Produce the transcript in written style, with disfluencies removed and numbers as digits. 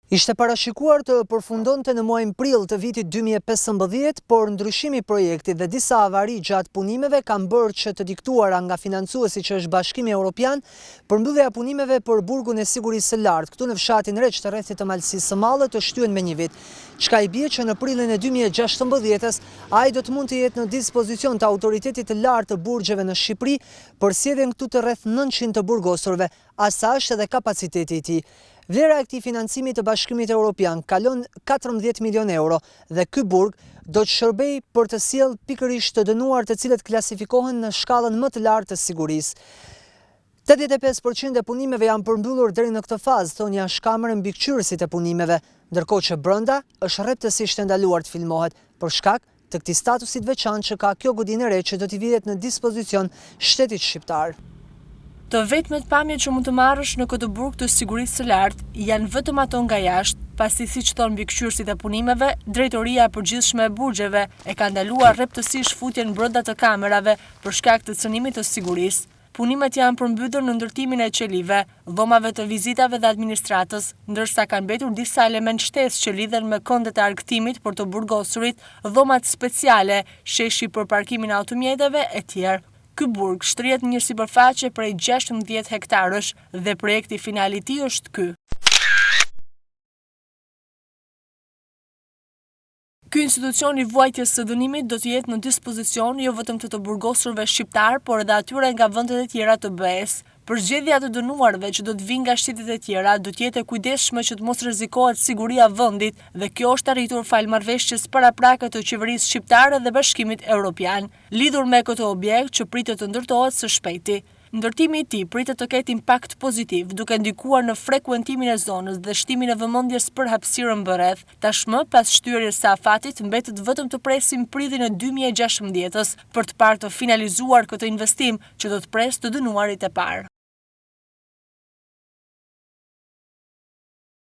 Ishte parashikuar të përfundonte në muajin prill të vitit 2015, por ndryshimi i projektit dhe disa avari gjatë punimeve kanë bërë që të diktuara nga financuesi që është Bashkimi Evropian, përmbyllja e punimeve për burgun e sigurisë së lartë këtu në fshatin Req të rrethit të Malësisë së Madhe të shtyhen me një vit. Çka i bie që në prillin e 2016 ai do të mund të jetë në dispozicion të autoritetit të lartë të burgjeve në Shqipëri për sjelljen këtu të rreth 900 të burgosurve, asa është edhe kapaciteti i tij. Vlera e këtij financimi të Bashkimit Evropian kalon 14 milion euro dhe ky burg do të shërbej për të sjellë pikërisht të dënuar të cilët klasifikohen në shkallën më të lartë të sigurisë. 85% e punimeve janë përmbyllur deri në këtë fazë, thonë jashtëkamerën mbikëqyrësit e punimeve, ndërkohë që brenda është rreptësisht e ndaluar të filmohet për shkak të këtij statusi të veçantë që ka kjo godinë e re që do t'i vihet në dispozicion shtetit shqiptar. Të vetmet pamje që mund të marrësh në këtë burg të sigurisë së lartë janë vetëm ato nga jashtë, pasi siç thonë mbikëqyrësit e punimeve, drejtoria e përgjithshme e burgjeve e ka ndaluar rreptësisht futjen brenda të kamerave për shkak të cënimit të sigurisë. Punimet janë përmbytur në ndërtimin e qelive, dhomave të vizitave dhe administratës, ndërsa kanë mbetur disa element shtesë që lidhen me këndet e argëtimit për të burgosurit, dhomat speciale, sheshi për parkimin e automjeteve e tjerë. Ky burg shtrihet në një sipërfaqe prej 16 hektarësh dhe projekti final i tij është ky. Ky institucion i vuajtjes së dënimit do të jetë në dispozicion jo vetëm të burgosurve shqiptar, por edhe atyre nga vendet e tjera të BE-s. Përzgjedhja të dënuarve që do të vinë nga shtetet e tjera do të jetë e kujdesshme që të mos rrezikohet siguria e vendit dhe kjo është arritur fal marrëveshjes paraprake të qeverisë shqiptare dhe Bashkimit Evropian, lidhur me këtë objekt që pritet të ndërtohet së shpejti. Ndërtimi i tij pritet të ketë impakt pozitiv, duke ndikuar në frekuentimin e zonës dhe shtimin e vëmendjes për hapësirën bërreth. Tashmë, pas shtyrjes së afatit, mbetet vetëm të presim prillin e 2016-s për të parë të finalizuar këtë investim që do të presë të dënuarit e parë.